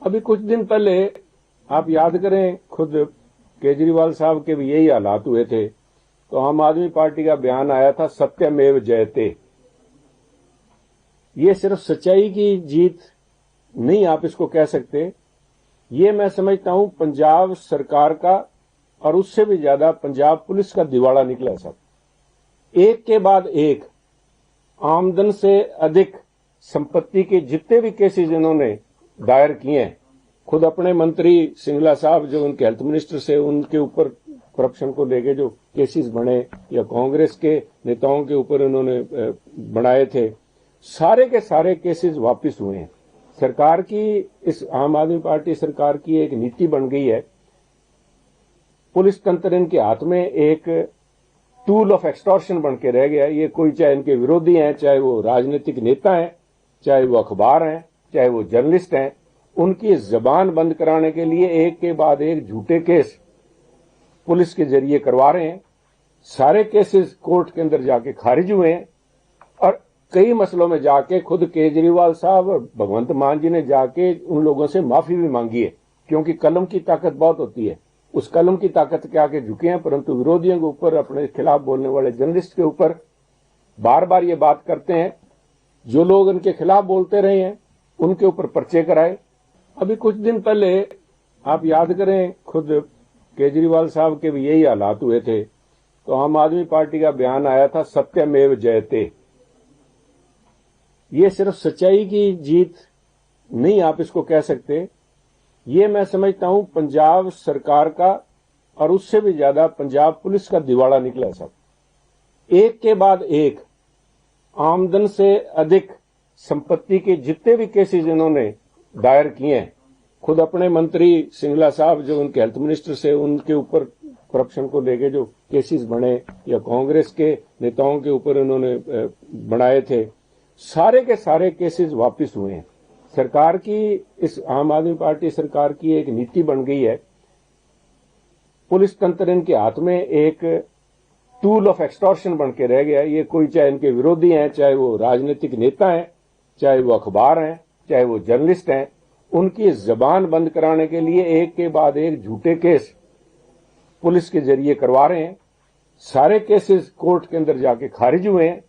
अभी कुछ दिन पहले आप याद करें, खुद केजरीवाल साहब के भी यही हालात हुए थे, तो आम आदमी पार्टी का बयान आया था सत्यमेव जयते। ये सिर्फ सच्चाई की जीत नहीं आप इसको कह सकते, ये मैं समझता हूं पंजाब सरकार का और उससे भी ज्यादा पंजाब पुलिस का दिवाला निकला सब। एक के बाद एक आमदन से अधिक संपत्ति के जितने भी केसेस इन्होंने दायर किए हैं, खुद अपने मंत्री सिंगला साहब जो उनके हेल्थ मिनिस्टर से उनके ऊपर करप्शन को लेके जो केसेस बने या कांग्रेस के नेताओं के ऊपर उन्होंने बनाए थे, सारे के सारे केसेस वापस हुए हैं। सरकार की, इस आम आदमी पार्टी सरकार की एक नीति बन गई है, पुलिस तंत्र इनके हाथ में एक टूल ऑफ एक्सटॉर्शन बन के रह गया। ये कोई चाहे इनके विरोधी हैं, चाहे वो राजनीतिक नेता हैं, चाहे वो अखबार हैं, चाहे वो जर्नलिस्ट हैं, उनकी जबान बंद कराने के लिए एक के बाद एक झूठे केस पुलिस के जरिए करवा रहे हैं। सारे केसेस कोर्ट के अंदर जाके खारिज हुए हैं और कई मसलों में जाके खुद केजरीवाल साहब और भगवंत मान जी ने जाके उन लोगों से माफी भी मांगी है, क्योंकि कलम की ताकत बहुत होती है। उस कलम की ताकत के आगे झुके हैं, परंतु विरोधियों के ऊपर, अपने खिलाफ बोलने वाले जर्नलिस्ट के ऊपर बार बार ये बात करते हैं, जो लोग इनके खिलाफ बोलते रहे हैं उनके ऊपर पर्चे कराए। अभी कुछ दिन पहले आप याद करें, खुद केजरीवाल साहब के भी यही हालात हुए थे, तो आम आदमी पार्टी का बयान आया था सत्यमेव जयते। ये सिर्फ सच्चाई की जीत नहीं आप इसको कह सकते, ये मैं समझता हूं पंजाब सरकार का और उससे भी ज्यादा पंजाब पुलिस का दिवाला निकला सब। एक के बाद एक आमदन से अधिक संपत्ति के जितने भी केसेस इन्होंने दायर किए हैं, खुद अपने मंत्री सिंगला साहब जो उनके हेल्थ मिनिस्टर से उनके ऊपर करप्शन को लेके जो केसेस बने या कांग्रेस के नेताओं के ऊपर उन्होंने बनाए थे, सारे के सारे केसेस वापस हुए हैं। सरकार की, इस आम आदमी पार्टी सरकार की एक नीति बन गई है, पुलिस तंत्र इनके हाथ में एक टूल ऑफ एक्सटॉर्शन बन के रह गया। ये कोई चाहे इनके विरोधी हैं, चाहे वो राजनीतिक नेता हैं, चाहे वो अखबार हैं, चाहे वो जर्नलिस्ट हैं, उनकी जबान बंद कराने के लिए एक के बाद एक झूठे केस पुलिस के जरिए करवा रहे हैं। सारे केसेस कोर्ट के अंदर जाके खारिज हुए हैं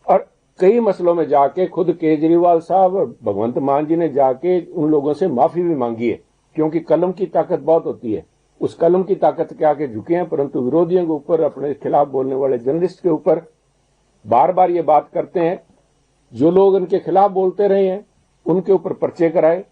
और कई मसलों में जाके खुद केजरीवाल साहब और भगवंत मान जी ने जाके उन लोगों से माफी भी मांगी है, क्योंकि कलम की ताकत बहुत होती है। उस कलम की ताकत के आगे झुके हैं, परंतु विरोधियों के ऊपर, अपने खिलाफ बोलने वाले जर्नलिस्ट के ऊपर बार बार ये बात करते हैं, जो लोग इनके खिलाफ बोलते रहे हैं उनके ऊपर पर्चे कराए।